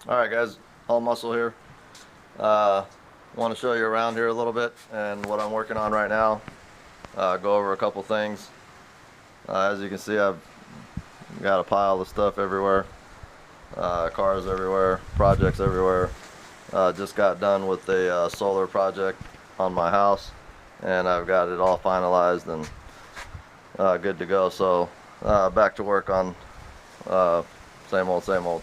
Alright guys, all muscle here. Want to show you around here a little bit and what I'm working on right now. Go over a couple things. As you can see, I've got a pile of stuff everywhere. Cars everywhere, projects everywhere. Just got done with a solar project on my house, and I've got it all finalized and good to go. So back to work on same old.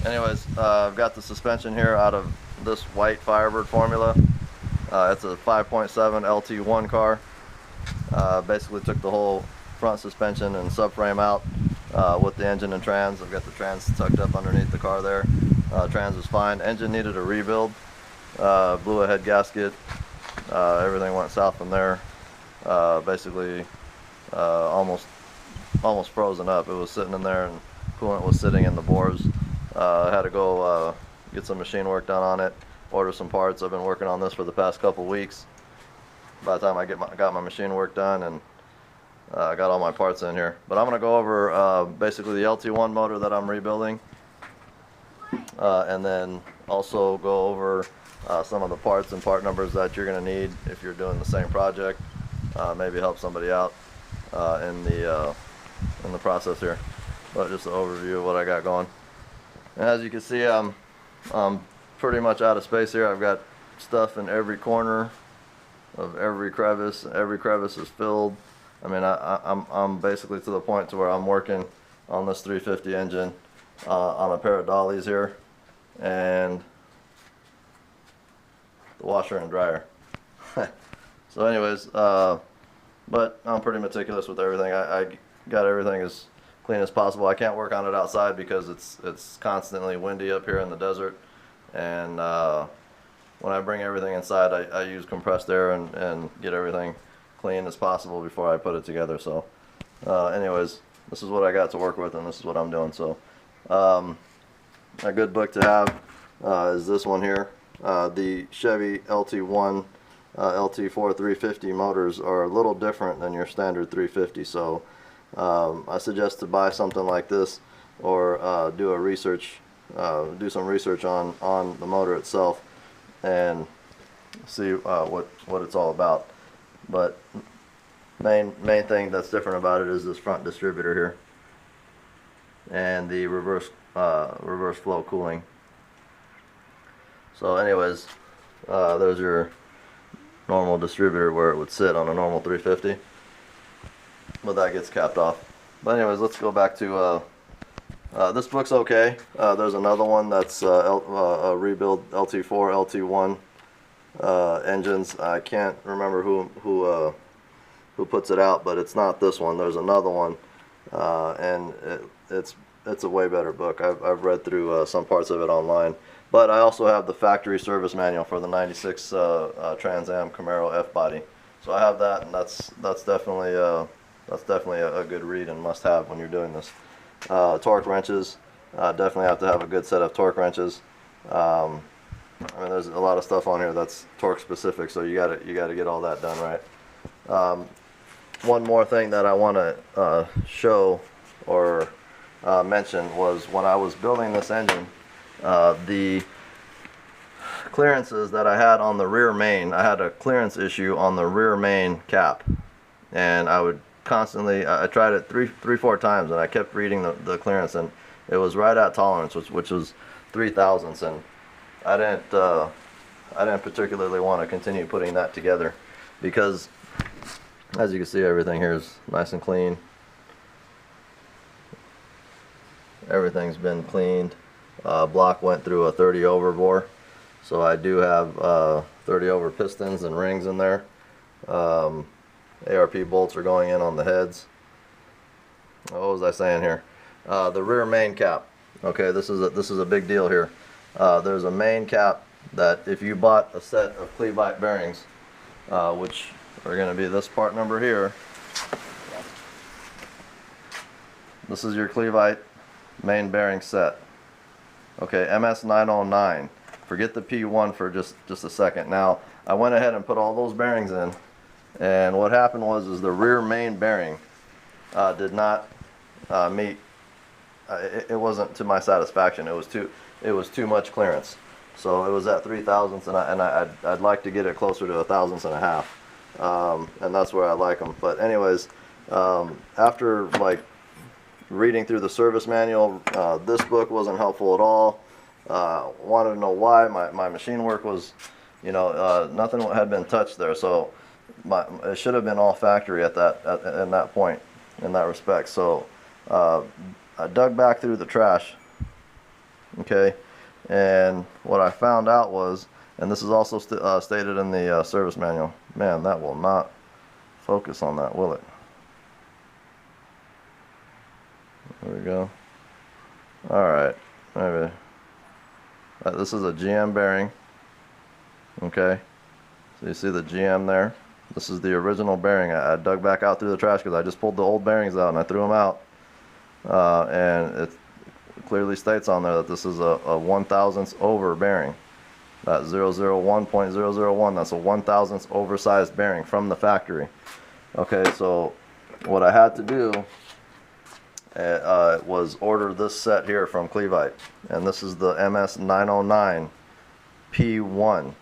Anyways, I've got the suspension here out of this white Firebird formula. It's a 5.7 LT1 car. Basically took the whole front suspension and subframe out with the engine and trans. I've got the trans tucked up underneath the car there. Trans was fine. Engine needed a rebuild. Blew a head gasket. Everything went south from there. Basically almost frozen up. It was sitting in there and coolant was sitting in the bores. I had to go get some machine work done on it, order some parts. I've been working on this for the past couple weeks. By the time I got my machine work done and I got all my parts in here. But I'm going to go over basically the LT1 motor that I'm rebuilding, and then also go over some of the parts and part numbers that you're going to need if you're doing the same project. Maybe help somebody out in the process here. But just an overview of what I got going. And as you can see, I'm pretty much out of space here. I've got stuff in every corner of every crevice. Every crevice is filled. I mean, I'm basically to the point to where I'm working on this 350 engine on a pair of dollies here and the washer and dryer. So anyways, but I'm pretty meticulous with everything. I got everything as clean as possible. I can't work on it outside because it's constantly windy up here in the desert, and when I bring everything inside, I use compressed air and get everything clean as possible before I put it together. So anyways, this is what I got to work with, and this is what I'm doing. So a good book to have is this one here. The Chevy LT1 LT4 350 motors are a little different than your standard 350, so I suggest to buy something like this, or do some research on the motor itself and see what it's all about. But main thing that's different about it is this front distributor here and the reverse flow cooling. So anyways, there's your normal distributor where it would sit on a normal 350, but that gets capped off. But anyways, let's go back to this book's okay. There's another one that's a rebuild LT4 LT1 engines. I can't remember who puts it out, but it's not this one. There's another one, and it's a way better book. I've read through some parts of it online. But I also have the factory service manual for the 96 Trans Am Camaro F body. So I have that, and that's definitely a good read and must have when you're doing this. Torque wrenches, definitely have to have a good set of torque wrenches. I mean, there's a lot of stuff on here that's torque specific, so you gotta get all that done right. One more thing that I want to show or mention was when I was building this engine. The clearances that I had on the rear main, I had a clearance issue on the rear main cap, and I would constantly, I tried it three, 4 times, and I kept reading the clearance, and it was right at tolerance, which was 3 thousandths, and I didn't particularly want to continue putting that together, because as you can see, everything here is nice and clean. Everything's been cleaned. Block went through a 30 over bore, so I do have 30 over pistons and rings in there. ARP bolts are going in on the heads. What was I saying here? The rear main cap. Okay, this is a big deal here. There's a main cap that if you bought a set of Clevite bearings, which are going to be this part number here. This is your Clevite main bearing set. Okay, MS909. Forget the P1 for just a second. Now, I went ahead and put all those bearings in, and what happened was the rear main bearing did not meet it wasn't to my satisfaction. It was too much clearance. So it was at 3 thousandths, and I'd like to get it closer to 1/1000. And that's where I like them. But anyways, after like reading through the service manual, this book wasn't helpful at all. Wanted to know why. My machine work was, nothing had been touched there. So it should have been all factory in that point, in that respect. So I dug back through the trash, okay, and what I found out was, and this is also stated in the service manual. Man, that will not focus on that, will it? There we go. Alright, maybe. This is a GM bearing, okay, so you see the GM there. This is the original bearing. I dug back out through the trash because I just pulled the old bearings out and I threw them out. And it clearly states on there that this is a 1/1000th over bearing. That 001.001, that's a 1/1000th oversized bearing from the factory. Okay, so what I had to do was order this set here from Clevite, and this is the MS909 P1,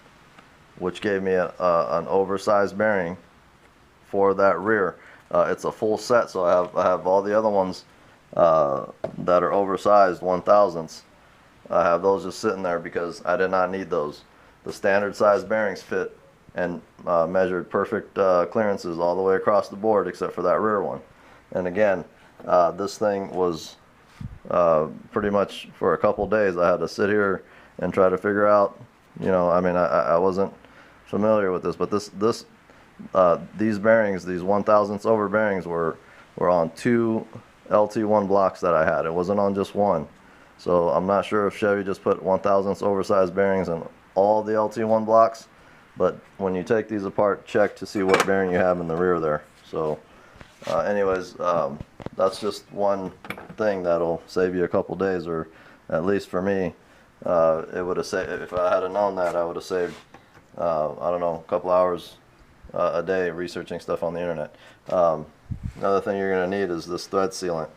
which gave me an oversized bearing for that rear. It's a full set, so I have all the other ones that are oversized 1/1000ths. I have those just sitting there because I did not need those. The standard size bearings fit and measured perfect clearances all the way across the board except for that rear one. And again, this thing was pretty much for a couple days I had to sit here and try to figure out, I mean, I wasn't familiar with this, but these bearings, these 1/1000ths over bearings were on 2 LT1 blocks that I had. It wasn't on just one. So I'm not sure if Chevy just put 1/1000ths oversized bearings in all the LT1 blocks, but when you take these apart, check to see what bearing you have in the rear there. So anyways, that's just one thing that'll save you a couple days, or at least for me, it would have saved, if I had known that, I would have saved I don't know, a couple hours a day researching stuff on the internet. Another thing you're going to need is this thread sealant.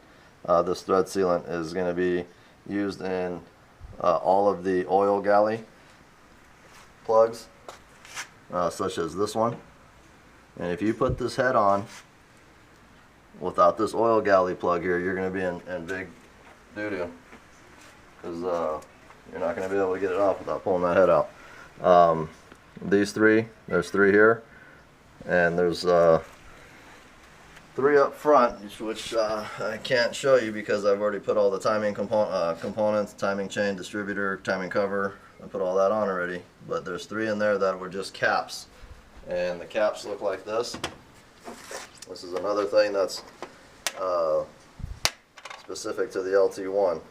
This thread sealant is going to be used in all of the oil galley plugs, such as this one. And if you put this head on without this oil galley plug here, you're going to be in big doo-doo, because you're not going to be able to get it off without pulling that head out. These three, there's 3 here, and there's 3 up front, which I can't show you because I've already put all the timing components, timing chain, distributor, timing cover. I put all that on already, but there's 3 in there that were just caps, and the caps look like this. This is another thing that's specific to the LT1.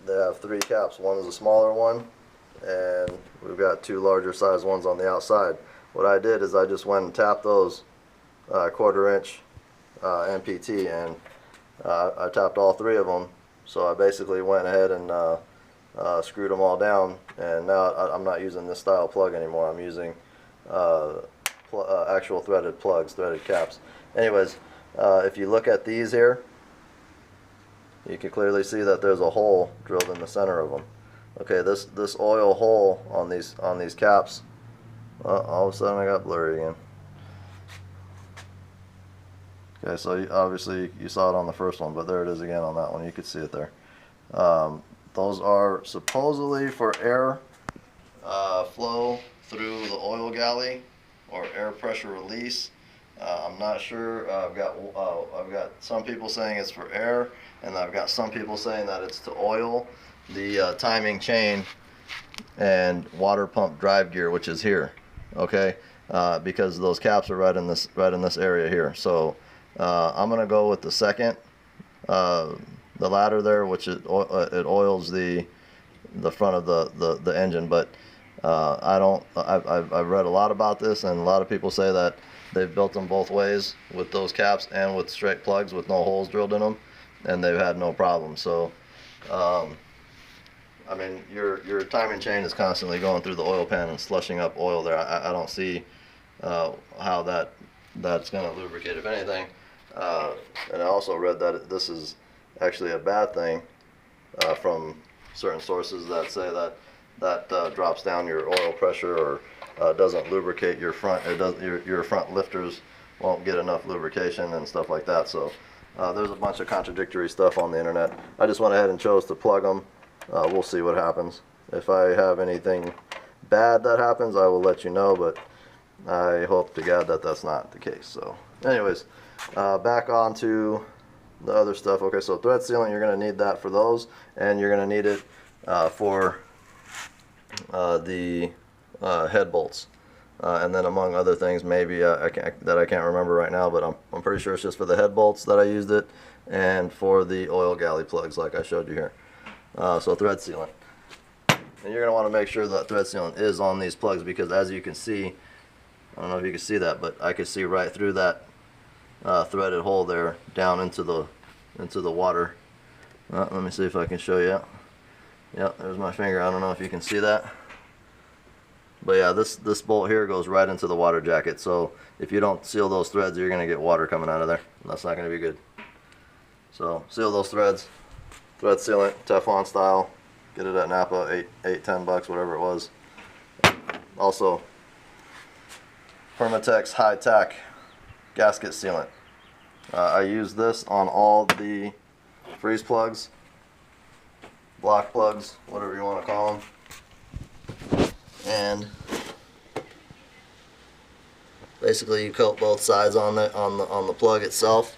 They have 3 caps. One is a smaller one, and we've got 2 larger size ones on the outside. What I did is I just went and tapped those 1/4 inch MPT, and I tapped all 3 of them. So I basically went ahead and screwed them all down, and now I'm not using this style plug anymore. I'm using actual threaded plugs, threaded caps. Anyways, if you look at these here, you can clearly see that there's a hole drilled in the center of them. Okay, this oil hole on these caps, all of a sudden I got blurry again. Okay, so obviously you saw it on the first one, but there it is again on that one. You could see it there. Those are supposedly for air flow through the oil galley, or air pressure release. I'm not sure. I've got some people saying it's for air, and I've got some people saying that it's to oil the timing chain and water pump drive gear, which is here. Okay, because those caps are right in this area here. So I'm gonna go with the second, the ladder there, which it oils the front of the engine. But I've read a lot about this, and a lot of people say that they've built them both ways, with those caps and with straight plugs with no holes drilled in them, and they've had no problem. So I mean, your timing chain is constantly going through the oil pan and slushing up oil there. I don't see how that's going to lubricate, if anything. And I also read that this is actually a bad thing from certain sources that say that drops down your oil pressure or doesn't lubricate your front. It does your front lifters won't get enough lubrication and stuff like that. So there's a bunch of contradictory stuff on the internet. I just went ahead and chose to plug them. We'll see what happens. If I have anything bad that happens, I will let you know, but I hope to God that that's not the case. So anyways, back on to the other stuff. Okay, so thread sealant, you're going to need that for those, and you're going to need it for the head bolts, and then among other things, maybe I can't remember right now, but I'm pretty sure it's just for the head bolts that I used it, and for the oil galley plugs like I showed you here. So thread sealant, and you're going to want to make sure that thread sealant is on these plugs, because as you can see, I don't know if you can see that, but I can see right through that threaded hole there down into the water. Let me see if I can show you. Yep, there's my finger. I don't know if you can see that, but yeah, this bolt here goes right into the water jacket. So if you don't seal those threads, you're gonna get water coming out of there. That's not gonna be good. So seal those threads, thread sealant, Teflon style. Get it at Napa, $10, whatever it was. Also, Permatex High Tack gasket sealant. I use this on all the freeze plugs, block plugs, whatever you want to call them. And basically, you coat both sides on the plug itself.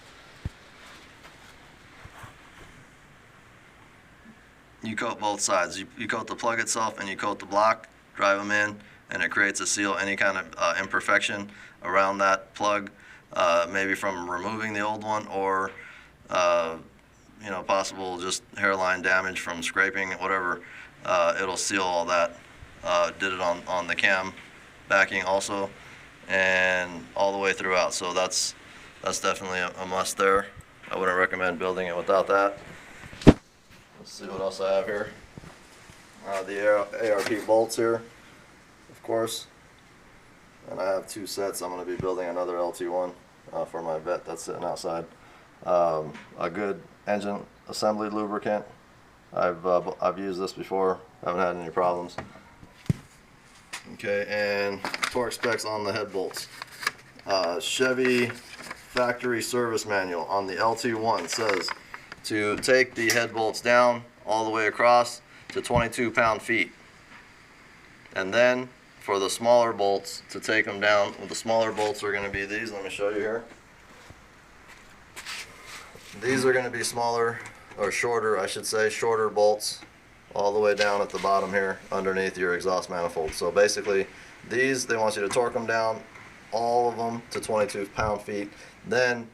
You coat both sides. You coat the plug itself and you coat the block. Drive them in, and it creates a seal. Any kind of imperfection around that plug, maybe from removing the old one, or you know, possible just hairline damage from scraping, whatever. It'll seal all that. Did it on the cam backing also, and all the way throughout. So that's definitely a must there. I wouldn't recommend building it without that. Let's see what else I have here. The ARP bolts here, of course. And I have 2 sets. I'm going to be building another LT1 for my vet that's sitting outside. A good engine assembly lubricant. I've used this before. Haven't had any problems. Okay, and torque specs on the head bolts. Chevy factory service manual on the LT1 says to take the head bolts down all the way across to 22 pound-feet, and then for the smaller bolts to take them down. Well, the smaller bolts are going to be these. Let me show you here. These are going to be smaller, or shorter, I should say, shorter bolts all the way down at the bottom here underneath your exhaust manifold. So basically, these, they want you to torque them down, all of them, to 22 pound-feet. Then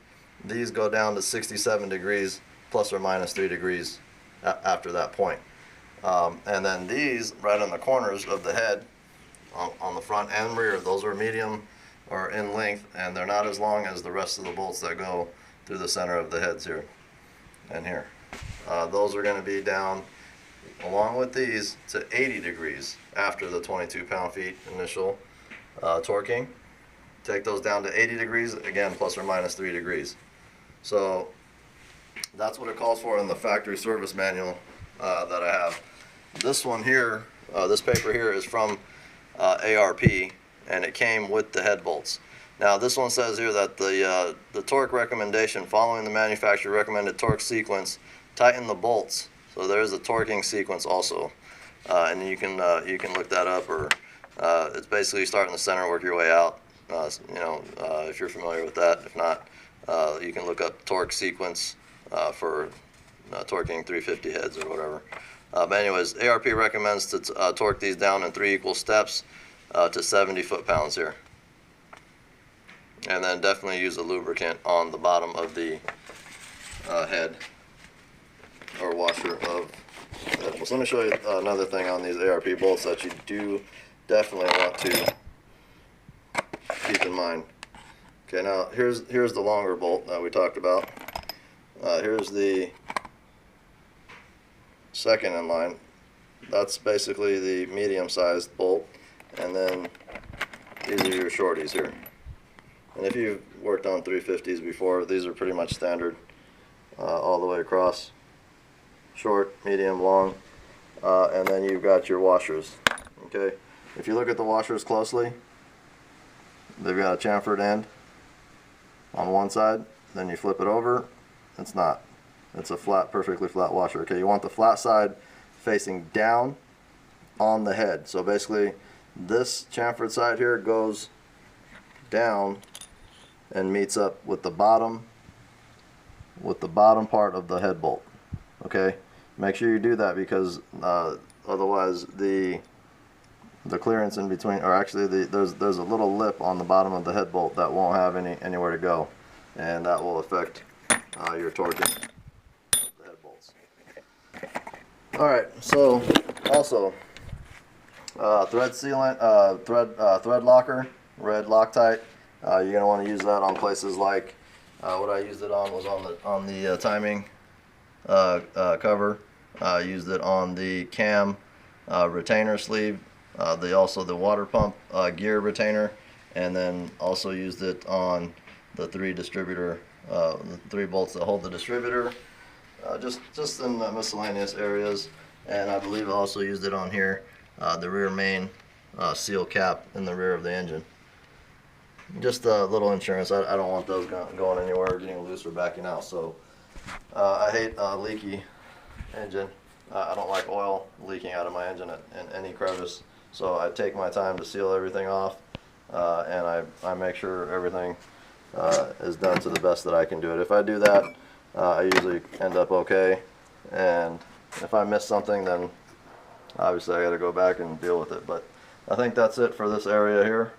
these go down to 67 degrees plus or minus 3 degrees after that point. And then these right on the corners of the head, on the front and rear, those are medium or in length, and they're not as long as the rest of the bolts that go through the center of the heads here and here. Those are going to be down along with these to 80 degrees after the 22 pound-feet initial torquing. Take those down to 80 degrees, again plus or minus 3 degrees. So that's what it calls for in the factory service manual that I have. This one here, this paper here is from ARP, and it came with the head bolts. Now this one says here that the torque recommendation following the manufacturer recommended torque sequence, tighten the bolts. So there is a torquing sequence also, and you can look that up, or it's basically start in the center, work your way out. You know, if you're familiar with that. If not, you can look up torque sequence for torquing 350 heads or whatever. But anyways, ARP recommends to torque these down in 3 equal steps to 70 foot-pounds here. And then definitely use a lubricant on the bottom of the head or washer of head. So let me show you another thing on these ARP bolts that you do definitely want to keep in mind. Okay, now here's the longer bolt that we talked about. Here's the second in line. That's basically the medium-sized bolt, and then these are your shorties here. And if you've worked on 350s before, these are pretty much standard all the way across. short, medium, long, and then you've got your washers. Okay, if you look at the washers closely, they've got a chamfered end on one side. Then you flip it over, it's not. It's a flat, perfectly flat washer. Okay, you want the flat side facing down on the head. So basically, this chamfered side here goes down and meets up with the bottom part of the head bolt. Okay, make sure you do that because otherwise the clearance in between, or actually there's a little lip on the bottom of the head bolt that won't have anywhere to go, and that will affect your torquing the head bolts. All right, so also thread sealant, thread locker, red Loctite. You're gonna want to use that on places like what I used it on was on the timing cover. Used it on the cam retainer sleeve, also the water pump gear retainer, and then also used it on the three bolts that hold the distributor, just in miscellaneous areas. And I believe I also used it on here, the rear main seal cap in the rear of the engine. Just a little insurance. I don't want those going anywhere, getting loose or backing out. So I hate leaky engine. I don't like oil leaking out of my engine in any crevice. So I take my time to seal everything off, and I make sure everything is done to the best that I can do it. If I do that, I usually end up okay. And if I miss something, then obviously I got to go back and deal with it. But I think that's it for this area here.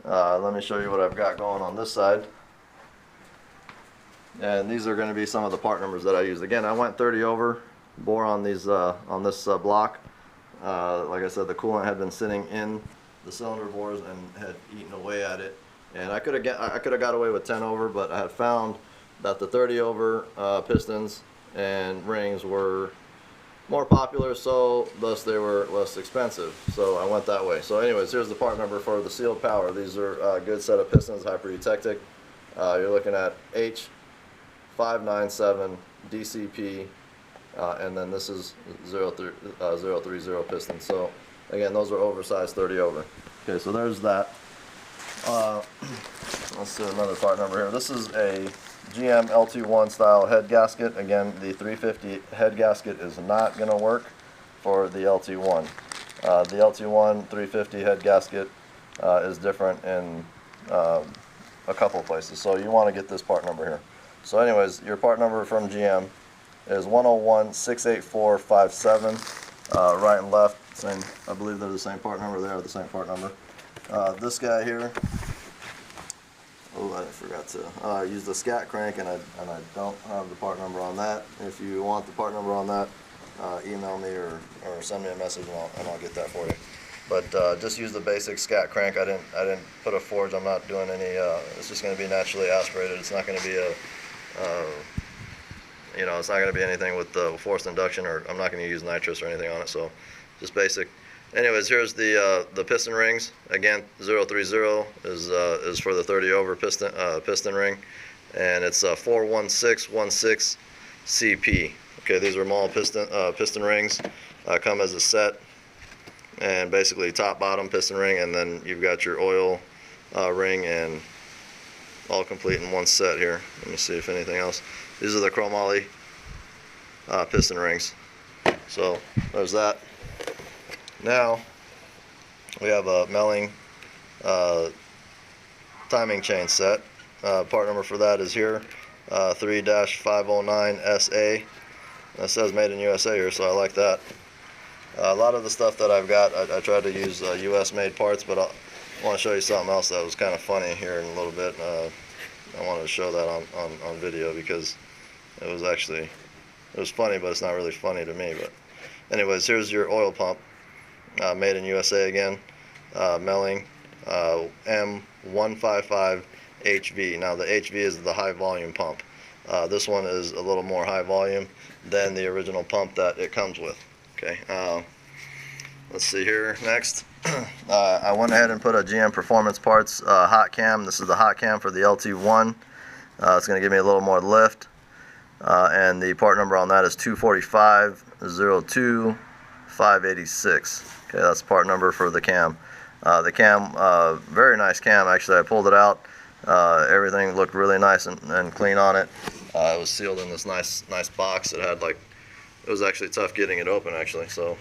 Let me show you what I've got going on this side. And these are going to be some of the part numbers that I used. Again, I went 30 over bore on these on this block. Like I said, the coolant had been sitting in the cylinder bores and had eaten away at it. And I could have got away with 10 over, but I had found that the 30 over pistons and rings were more popular, so thus they were less expensive. So I went that way. So anyways, here's the part number for the sealed power. These are a good set of pistons, hyper-eutectic. You're looking at H597 DCP, and then this is 030 piston. So again, those are oversized 30 over. Okay, so there's that. Let's do another part number here. This is a GM LT1 style head gasket. Again, the 350 head gasket is not going to work for the LT1. The LT1 350 head gasket is different in a couple places, so you want to get this part number here. So anyways, your part number from GM is 101-68457. Right and left, same. I believe they're the same part number. They are the same part number. This guy here, oh, I forgot to use the scat crank, and I don't have the part number on that. If you want the part number on that, email me or send me a message, and I'll get that for you. But just use the basic scat crank. I didn't put a forge. I'm not doing any. It's just going to be naturally aspirated. It's not going to be a it's not going to be anything with forced induction, or I'm not going to use nitrous or anything on it. So just basic. Anyways, here's the piston rings. Again, 030 is for the 30 over piston ring, and it's 41616 CP. Okay, these are Mall piston rings. Come as a set, and basically top bottom piston ring, and then you've got your oil ring, and all complete in one set here. Let me see if anything else. These are the chromoly piston rings. So there's that. Now we have a Melling timing chain set. Part number for that is here, 3-509SA. That says made in USA here, so I like that. A lot of the stuff that I've got, I tried to use US made parts, but I want to show you something else that was kind of funny here in a little bit. I wanted to show that on video because it was funny, but it's not really funny to me. But anyways, here's your oil pump. Made in USA again, Melling M155HV. Now the HV is the high volume pump. This one is a little more high volume than the original pump that it comes with. Okay, let's see here next. I went ahead and put a GM Performance Parts hot cam. This is the hot cam for the LT1. It's going to give me a little more lift. and the part number on that is 245-02-586. Okay, that's part number for the cam. The cam, very nice cam actually. I pulled it out. Everything looked really nice and clean on it. It was sealed in this nice box. It had it was actually tough getting it open actually. So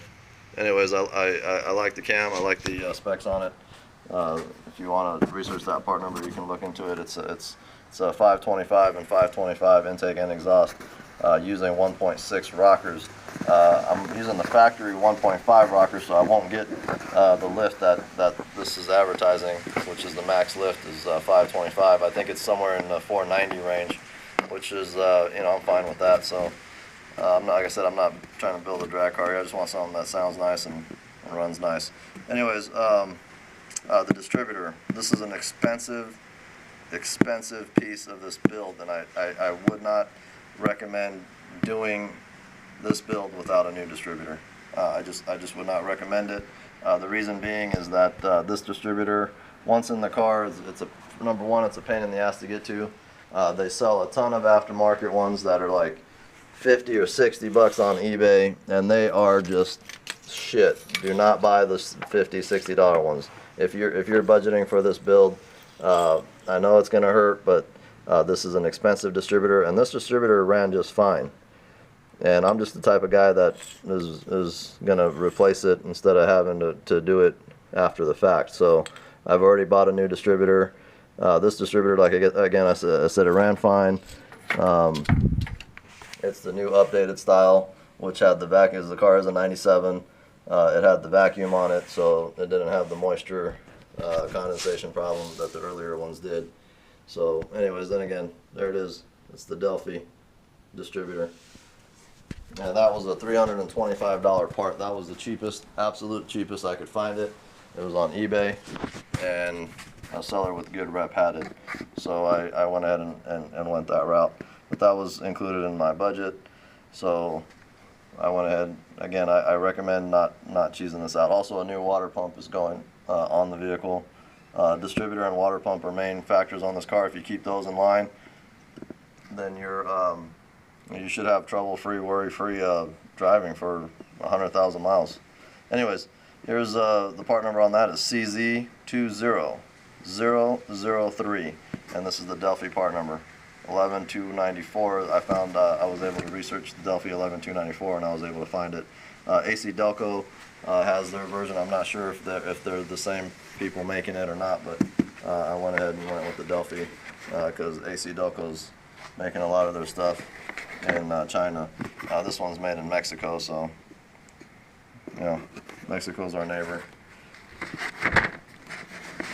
anyways, I like the cam. I like the specs on it. If you want to research that part number, you can look into it. It's a 525 and 525 intake and exhaust, using 1.6 rockers. I'm using the factory 1.5 rockers, so I won't get the lift that this is advertising, which is the max lift is 525. I think it's somewhere in the 490 range, which is I'm fine with that. So I'm not, like I said, I'm not trying to build a drag car here. I just want something that sounds nice and runs nice. Anyways, the distributor. This is an expensive piece of this build, and I would not recommend doing this build without a new distributor. I just would not recommend it. The reason being is that this distributor, once in the car, it's number one, it's a pain in the ass to get to. They sell a ton of aftermarket ones that are like 50 or 60 bucks on eBay, and they are just shit. Do not buy the 50, $60 ones. If you're budgeting for this build, I know it's gonna hurt, but this is an expensive distributor, and this distributor ran just fine. And I'm just the type of guy that is gonna replace it instead of having to do it after the fact. So I've already bought a new distributor. This distributor, like again, I said it ran fine. It's the new updated style, which had the vacuum. The car is a 97. It had the vacuum on it, so it didn't have the moisture condensation problem that the earlier ones did. So anyways, then again, there it is. It's the Delphi distributor. And that was a $325 part. That was the cheapest, absolute cheapest I could find it. It was on eBay, and a seller with good rep had it. So I went ahead and went that route. But that was included in my budget. So I went ahead, again, I recommend not cheesing this out. Also, a new water pump is going on the vehicle. Distributor and water pump are main factors on this car. If you keep those in line, then you should have trouble-free, worry-free driving for 100,000 miles. Anyways, here's the part number on that is CZ20003, and this is the Delphi part number. 11294. I found I was able to research the Delphi 11294, and I was able to find it. AC Delco has their version. I'm not sure if they're the same people making it or not, but I went ahead and went with the Delphi because AC Delco's making a lot of their stuff in China. This one's made in Mexico, so Mexico's our neighbor.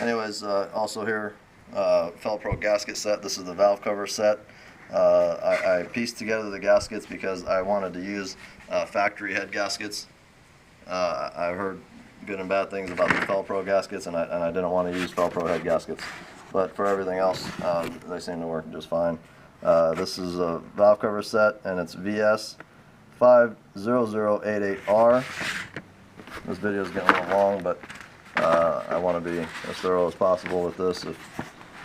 Anyways, also here, Felpro gasket set. This is the valve cover set. I pieced together the gaskets because I wanted to use factory head gaskets. I've heard good and bad things about the Felpro gaskets, and I didn't want to use Felpro head gaskets. But for everything else, they seem to work just fine. This is a valve cover set, and it's VS50088R. This video is getting a little long, but I want to be as thorough as possible with this. If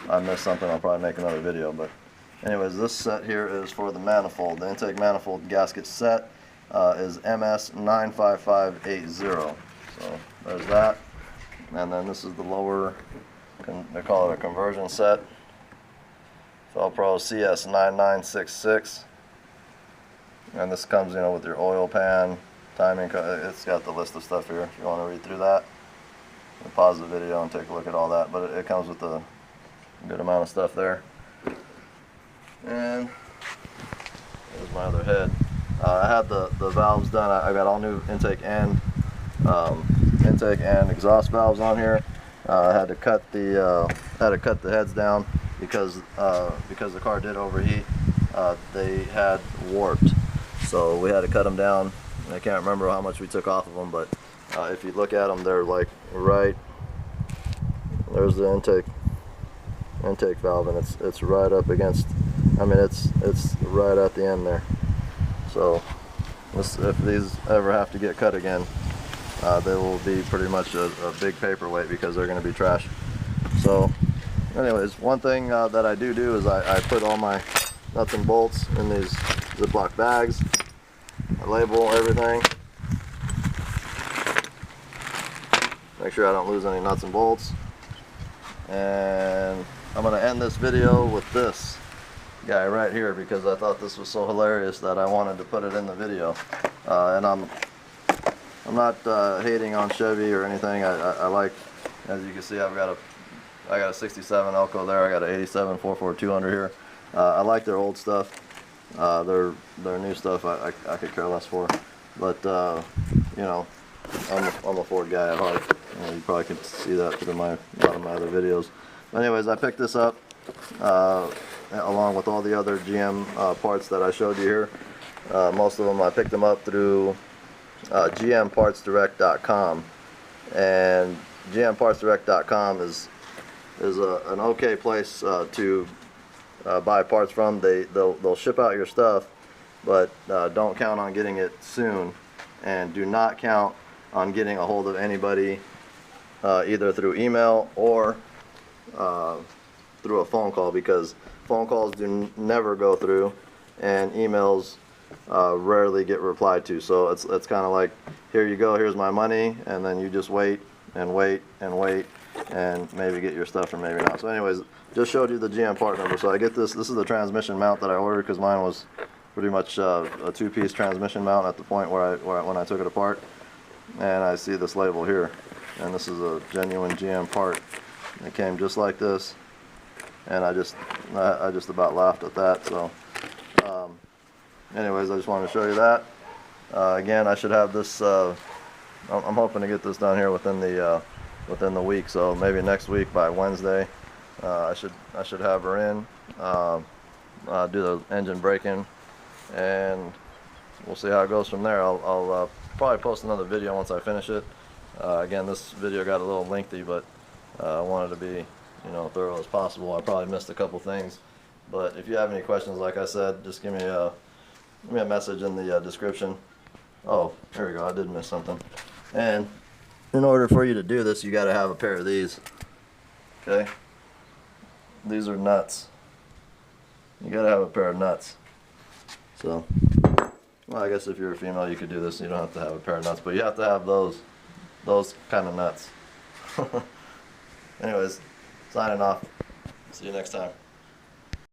I missed something, I'll probably make another video. But anyways, this set here is for the manifold. The intake manifold gasket set is MS95580. So there's that. And then this is the lower, they call it a conversion set. Felpro CS9966. And this comes, with your oil pan, timing. It's got the list of stuff here if you want to read through that. You pause the video and take a look at all that. But it comes with a good amount of stuff there. And there's my other head. I had the valves done. I got all new intake and exhaust valves on here. I had to cut the heads down because the car did overheat. They had warped, so we had to cut them down. I can't remember how much we took off of them, but if you look at them, they're like right. There's the intake valve, and it's right up against. I mean, it's right at the end there. So if these ever have to get cut again, they will be pretty much a big paperweight because they're going to be trash. So anyways, one thing that I do is I put all my nuts and bolts in these Ziploc bags. I label everything. Make sure I don't lose any nuts and bolts. And I'm going to end this video with this guy right here because I thought this was so hilarious that I wanted to put it in the video. And I'm not hating on Chevy or anything. I like, as you can see, I got a 67 Elko there. I got an 87 44200 here. I like their old stuff. Their new stuff I could care less for. But you know, I'm a Ford guy at heart. You probably can see that through a lot of my other videos. But anyways, I picked this up along with all the other GM parts that I showed you here. Most of them I picked them up through gmpartsdirect.com, and gmpartsdirect.com is an okay place to buy parts from. They'll ship out your stuff, but don't count on getting it soon, and do not count on getting a hold of anybody either through email or through a phone call, because phone calls never go through and emails rarely get replied to. So it's kind of like, here you go, here's my money, and then you just wait and wait and wait and maybe get your stuff or maybe not. So anyways, just showed you the GM part number. So I get this is the transmission mount that I ordered, because mine was pretty much a two-piece transmission mount at the point when I took it apart. And I see this label here, and this is a genuine GM part. It came just like this, and I just about laughed at that. So anyways, I just wanted to show you that. Again, I should have this, I'm hoping to get this done here within the week, so maybe next week by Wednesday I should have her in, do the engine braking, and we'll see how it goes from there. I'll probably post another video once I finish it. Again, this video got a little lengthy, but I wanted to be, you know, thorough as possible. I probably missed a couple things, but if you have any questions, like I said, just give me a message in the description. Oh, here we go, I did miss something. And in order for you to do this, you got to have a pair of these. Okay, these are nuts. You got to have a pair of nuts. So, well, I guess if you're a female, you could do this. You don't have to have a pair of nuts, but you have to have those kind of nuts. Anyways, signing off. See you next time.